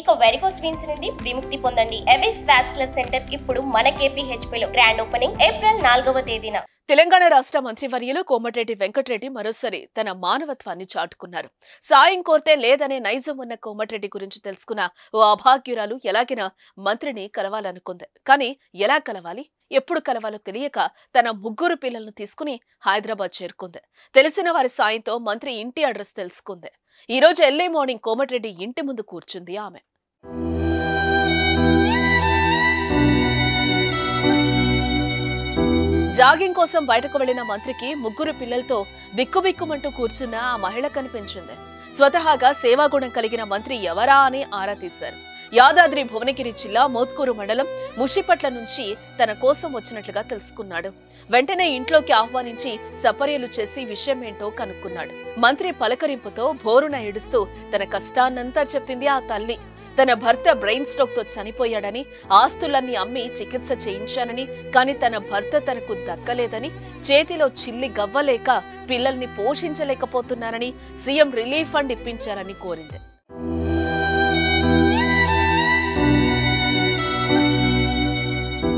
ఇక varicose veins నుండి విముక్తి పొందండి. ఎవిస్ వాస్కులర్ సెంటర్ ఇప్పుడు మన KPHP లో గ్రాండ్ ఓపెనింగ్ ఏప్రిల్ 4వ తేదీన. తెలంగాణ రాష్ట్ర మంత్రివర్యులు కోమటిరెడ్డి వెంకటరెడ్డి మరోసారి తన మానవత్వాన్ని చాటుకున్నారు. సాయం కోరితే లేదనే నైజం ఉన్న కోమటిరెడ్డి గురించి తెలుసుకున్న ఓ అభాగ్యురాలు ఎలాగైనా మంత్రిని కలవాలనుకుంది. కానీ ఎలా కలవాలి, ఎప్పుడు కలవాలో తెలియక తన 3 పిల్లలను తీసుకుని హైదరాబాద్ చేరుకుంది. తెలిసిన వారి సాయంతో మంత్రి ఇంటి అడ్రస్ తెలుసుకుంది. ఈ రోజు ఎర్లీ మార్నింగ్ కోమటిరెడ్డి ఇంటి ముందు కూర్చుంది ఆమె. జాగింగ్ కోసం బయటకు వెళ్లిన మంత్రికి 3 పిల్లలతో బిక్కుబిక్కుమంటూ కూర్చున్న ఆ మహిళ కనిపించింది. స్వతహాగా సేవాగుణం కలిగిన మంత్రి ఎవరా అని ఆరా తీశారు. యాదాద్రి భువనగిరి జిల్లా మోత్కూరు మండలం ముషిపట్ల నుంచి తన కోసం వచ్చినట్లుగా తెలుసుకున్నాడు. వెంటనే ఇంట్లోకి ఆహ్వానించి సపర్యలు చేసి విషయమేంటో కనుక్కున్నాడు. మంత్రి పలకరింపుతో భోరున ఏడుస్తూ తన కష్టాన్నంతా చెప్పింది ఆ తల్లి. తన భర్త బ్రెయిన్ స్ట్రోక్ తో చనిపోయాడని, ఆస్తులన్నీ అమ్మి చికిత్స చేయించానని, కానీ తన భర్త తనకు దక్కలేదని, చేతిలో చిల్లి గవ్వలేక పిల్లల్ని పోషించలేకపోతున్నానని సీఎం రిలీఫ్ ఫండ్ ఇప్పించాలని కోరింది.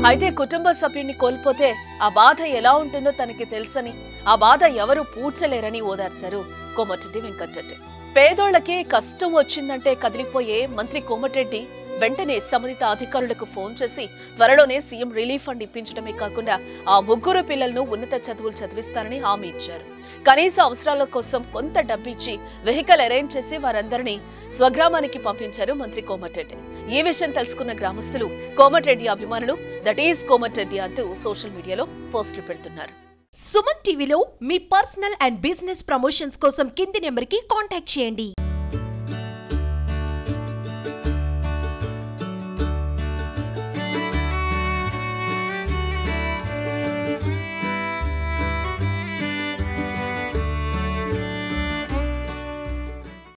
అయితే కుటుంబ సభ్యుడిని కోల్పోతే ఆ బాధ ఎలా ఉంటుందో తనకి తెలుసని, ఆ బాధ ఎవరూ పూడ్చలేరని ఓదార్చారు కోమటిరెడ్డి వెంకటరెడ్డి. పేదోళ్లకి కష్టం వచ్చిందంటే కదిలిపోయే మంత్రి కోమటిరెడ్డి వెంటనే సంబంధిత అధికారులకు ఫోన్ చేసి త్వరలోనే సీఎం రిలీఫ్ ఫండ్ ఇప్పించడమే కాకుండా ఆ 3 పిల్లలను ఉన్నత చదువులు చదివిస్తారని హామీ ఇచ్చారు. కనీస అవసరాల కోసం కొంత డబ్బిచ్చి వెహికల్ అరేంజ్ చేసి వారందరినీ స్వగ్రామానికి పంపించారు మంత్రి కోమటిరెడ్డి. ఈ విషయం తెలుసుకున్న గ్రామస్తులు కోమటిరెడ్డి అభిమానులు దట్ ఈస్ కోమటిరెడ్డి అంటూ సోషల్ మీడియాలో పోస్టులు పెడుతున్నారు. సుమన్ టీవీలో మీ పర్సనల్ అండ్ బిజినెస్ ప్రమోషన్స్ కోసం కింది నెంబర్కి కాంటాక్ట్ చేయండి.